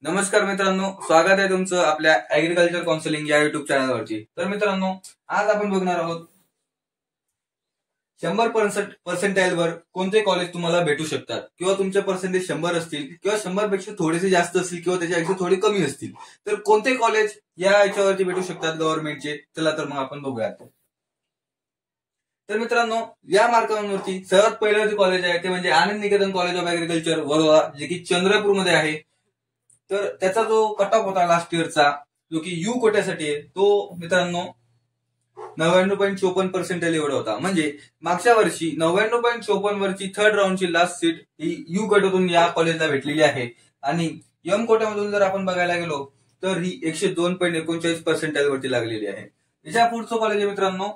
नमस्कार मित्रांनो, स्वागत आहे तुमचं आपल्या ऍग्रीकल्चर काउन्सिलिंग या युट्यूब चॅनलवरती। तर मित्रांनो, आज आपण बघणार आहोत 100% पर्सेंटाइलवर कोणते कॉलेज तुम्हाला भेटू शकतात किंवा तुमचे पर्सेंटेज 100 असतील किंवा 100 पेक्षा थोडेसे जास्त असतील किंवा त्याच्यापेक्षा थोडे कमी असतील तर कोणते कॉलेज या याच्यावरती भेटू शकतात गव्हर्नमेंटचे। चला तर मग आपण बघूयात। तर मित्रांनो, या मार्कावरती सर्वात पहिलं जे कॉलेज आहे ते म्हणजे Anand Niketan college of agriculture Warora, जे की चंद्रपूरमध्ये आहे। तर त्याचा जो कट ऑफ होता लास्ट इयरचा, जो की यू कोट्यासाठी आहे, तो मित्रांनो 99.54% एवढा होता। म्हणजे मागच्या वर्षी 99.54 वरची थर्ड राऊंडची लास्ट सीट ही यू कोट्यातून या कॉलेजला भेटलेली आहे। आणि एम कोट्यामधून जर आपण बघायला गेलो तर ही 102.39% वरती लागलेली आहे। याच्या पुढचं कॉलेज आहे मित्रांनो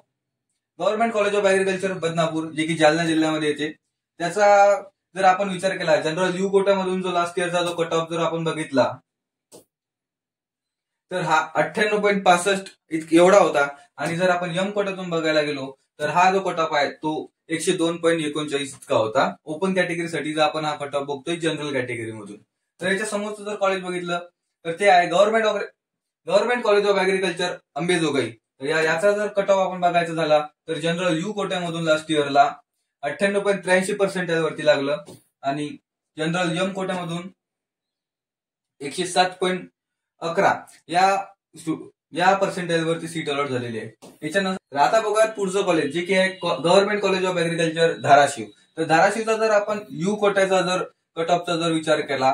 government college of agriculture Badnapur, जे की जालना जिल्ह्यामध्ये येते। त्याचा जर आपण विचार केला जनरल यू कोट्यामधून जो लास्ट इयरचा जो कट ऑफ जर आपण बघितला तर हा 98.65 एवढा होता। आणि जर आपण एम कोट्यातून बघायला गेलो तर हा जो कट ऑफ आहे तो 102.39 इतका होता ओपन कॅटेगरीसाठी। जर आपण हा कट ऑफ बघतोय जनरल कॅटेगरी मधून, तर याच्या समोरचं जर कॉलेज बघितलं तर ते आहे government college of agriculture Ambejogai. तर याचा जर कट ऑफ आपण बघायचा झाला तर जनरल यू कोट्यामधून लास्ट इयरला 98.83% वरती लागलं आणि जनरल एम कोट्यामधून 107.11 या पर्सेंटेज वरती सीट अलॉट झालेली आहे। याच्यानंतर आता बघा पुढचं कॉलेज, जे की आहे government college of agriculture Dharashiv. तर धाराशिवचा जर आपण यू कोट्याचा जर कट ऑफचा जर विचार केला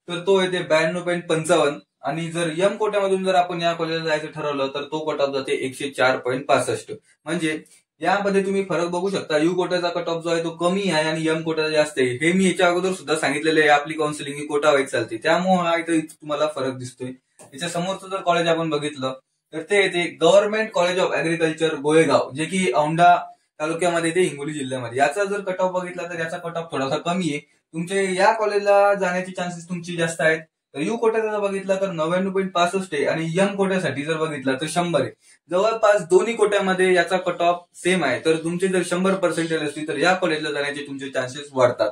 तर तो येते 92.55 आणि जर एम कोट्यामधून जर आपण या कॉलेजला जायचं ठरवलं तर तो कट ऑफ जाते 104.65। म्हणजे यामध्ये तुम्ही फरक बघू शकता, यू कोट्याचा कट ऑफ जो आहे तो कमी आहे आणि एम कोट्याचा जास्त आहे। हे मी याच्या अगोदर सुद्धा सांगितलेलं आहे, आपली काउन्सिलिंग ही कोटा वाईज चालते, त्यामुळे हा इथं तुम्हाला फरक दिसतोय। याच्या समोरचं जर कॉलेज आपण बघितलं तर ते येते government college of agriculture Golegaon, जे की औंढा तालुक्यामध्ये येते, हिंगोली जिल्ह्यामध्ये। याचा जर कट ऑफ बघितला तर याचा कट ऑफ थोडासा कमी आहे। तुमचे या कॉलेजला जाण्याचे चान्सेस तुमची जास्त आहेत। तर यू कोट्याचा जर बघितला तर 99.65 आहे आणि एम कोट्यासाठी जर बघितला तर 100 आहे। जवळपास दोन्ही कोट्यामध्ये याचा कट ऑफ सेम आहे। तर तुमचे जर 100% असतील तर या कॉलेजला जाण्याचे तुमचे चान्सेस वाढतात।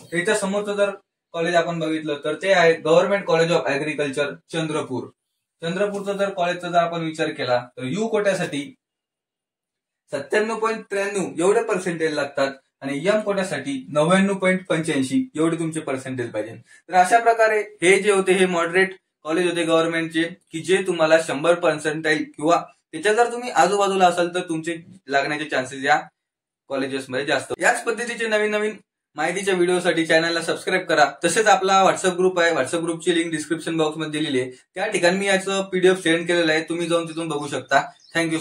त्याच्या समोरचं जर कॉलेज आपण बघितलं तर ते आहे government college of agriculture Chandrapur. चंद्रपूरचा जर कॉलेजचा जर आपण विचार केला तर यू कोट्यासाठी 97.93 एवढे पर्सेंटेज लागतात आणि एम कोट्यासाठी 99.85 एवढे तुमचे पर्सेंटेज पाहिजे। तर अशा प्रकारे हे जे होते हे मॉडरेट कॉलेज होते गव्हर्नमेंटचे, की जे तुम्हाला 100% किंवा त्याच्या जर तुम्ही आजूबाजूला असाल तर तुमचे लागण्याचे चान्सेस या कॉलेजेसमध्ये जास्त। याच पद्धतीचे नवीन नवीन माहितीच्या व्हिडिओसाठी चॅनलला सबस्क्राईब करा। तसेच आपला व्हॉट्सअप ग्रुप आहे, व्हॉट्सअप ग्रुपची लिंक डिस्क्रिप्शन बॉक्समध्ये दिलेली आहे, त्या ठिकाणी मी याचं PDF सेंड केलेलं आहे, तुम्ही जाऊन तिथून बघू शकता। थँक्यू।